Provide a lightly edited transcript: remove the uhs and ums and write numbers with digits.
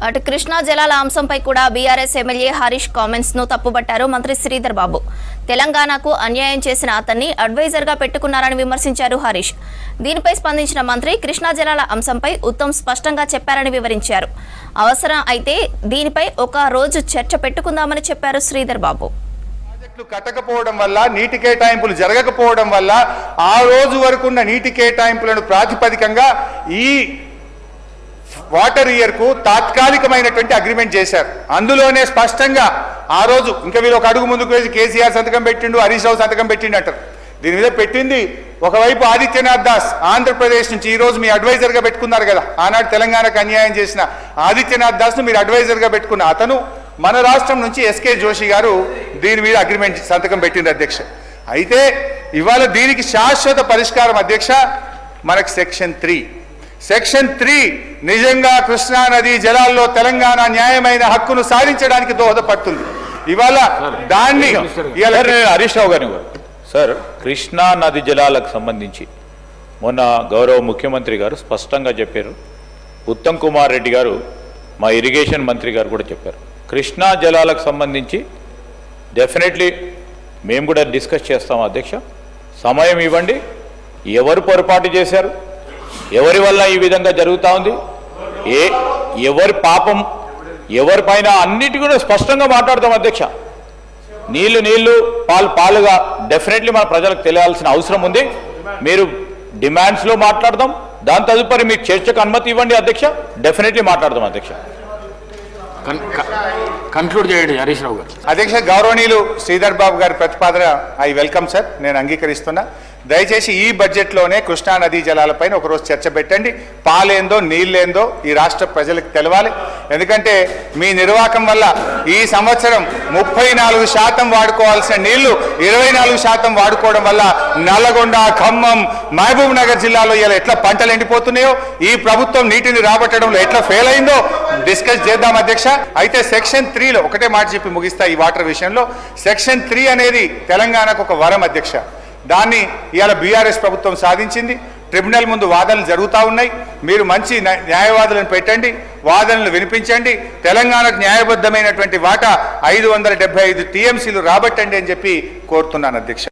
అటు కృష్ణా జలాల అంశంపై కూడా బీఆర్ఎస్ ఎమ్మెల్యే హరీష్ కామెంట్స్ ను తప్పుబట్టారు మంత్రి శ్రీధర్ బాబు. తెలంగాణకు అన్యాయం చేసిన అతన్ని అడ్వైజర్ గా పెట్టుకున్నారని విమర్శించారు హరీష్. దీనిపై స్పందించిన మంత్రి కృష్ణా జలాల అంశంపై ఉత్తమ్ స్పష్టంగా చెప్పారని వివరించారు. అవసరం అయితే దీనిపై ఒక రోజు చర్చ పెట్టుకుందామని చెప్పారు శ్రీధర్ బాబు. కట్టకపోవడం వల్ల నీటి కేటాయింపులు జరగకపోవడం వల్ల ఆ రోజు వరకున్న నీటి కేటాయింపులను ప్రాతిపదికంగా ఈ వాటర్ ఇయర్ కు తాత్కాలికమైనటువంటి అగ్రిమెంట్ చేశారు. అందులోనే స్పష్టంగా ఆ రోజు ఇంకా వీళ్ళు ఒక అడుగు ముందుకు వేసి కేసీఆర్ సంతకం పెట్టిండు, హరీష్ రావు సంతకం పెట్టిండు అంటారు. దీని మీద పెట్టింది ఒకవైపు ఆదిత్యనాథ్ దాస్ ఆంధ్రప్రదేశ్ నుంచి. ఈ రోజు మీ అడ్వైజర్ గా పెట్టుకున్నారు కదా, ఆనాడు తెలంగాణకు అన్యాయం చేసిన ఆదిత్యనాథ్ దాస్ ను మీరు అడ్వైజర్ గా పెట్టుకున్న అతను మన రాష్ట్రం నుంచి ఎస్కే జోషి గారు దీని మీద అగ్రిమెంట్ సంతకం పెట్టింది అధ్యక్ష. అయితే ఇవాళ దీనికి శాశ్వత పరిష్కారం అధ్యక్ష మనకు సెక్షన్ 3 నిజంగా కృష్ణా నది జలాల్లో తెలంగాణ న్యాయమైన హక్కును సాధించడానికి దోహదపడుతుంది. ఇవాళ దాన్ని హరీష్ రావు గారు సార్, కృష్ణా నది జలాలకు సంబంధించి మొన్న గౌరవ ముఖ్యమంత్రి గారు స్పష్టంగా చెప్పారు. ఉత్తమ్ కుమార్ రెడ్డి గారు మా ఇరిగేషన్ మంత్రి గారు కూడా చెప్పారు. కృష్ణా జలాలకు సంబంధించి డెఫినెట్లీ మేము కూడా డిస్కస్ చేస్తాం అధ్యక్ష. సమయం ఇవ్వండి. ఎవరు పొరపాటు చేశారు, ఎవరి వల్ల ఈ విధంగా జరుగుతూ ఉంది, ఎవరి పాపం ఎవరిపైన అన్నిటి కూడా స్పష్టంగా మాట్లాడతాం అధ్యక్ష. నీళ్లు పాలుగా డెఫినెట్లీ మన ప్రజలకు తెలియాల్సిన అవసరం ఉంది. మీరు డిమాండ్స్లో మాట్లాడదాం. దాని తదుపరి మీకు చర్చకు అనుమతి ఇవ్వండి అధ్యక్ష. డెఫినెట్లీ మాట్లాడదాం అధ్యక్ష. కన్క్లూడ్ చేయండి హరీష్ రావు గారు. అధ్యక్ష, గౌరవనీయులు శ్రీధర్ బాబు గారి ప్రతిపాదన ఐ వెల్కమ్ సార్, నేను అంగీకరిస్తున్నా. దయచేసి ఈ బడ్జెట్లోనే కృష్ణా నదీ జలాలపైన ఒకరోజు చర్చ పెట్టండి. పాలేందో నీళ్ళేందో ఈ రాష్ట్ర ప్రజలకు తెలవాలి. ఎందుకంటే మీ నిర్వాహకం వల్ల ఈ సంవత్సరం 34% వాడుకోవాల్సిన నీళ్లు 24% వాడుకోవడం వల్ల నల్లగొండ, ఖమ్మం, మహబూబ్ నగర్ జిల్లాలో ఇలా ఎట్లా పంటలు ఎండిపోతున్నాయో, ఈ ప్రభుత్వం నీటిని రాబట్టడంలో ఎట్లా ఫెయిల్ అయిందో డిస్కస్ చేద్దాం అధ్యక్ష. అయితే సెక్షన్ 3లో ఒకటే మాట చెప్పి ముగిస్తా. ఈ వాటర్ విషయంలో సెక్షన్ 3 అనేది తెలంగాణకు ఒక వరం అధ్యక్ష. దాన్ని ఇవాళ బీఆర్ఎస్ ప్రభుత్వం సాధించింది. ట్రిబ్యునల్ ముందు వాదనలు జరుగుతూ ఉన్నాయి. మీరు మంచి న్యాయవాదులను పెట్టండి, వాదనలు వినిపించండి. తెలంగాణకు న్యాయబద్ధమైనటువంటి వాటా 575 TMCలు రాబట్టండి అని చెప్పి కోరుతున్నాను అధ్యక్ష.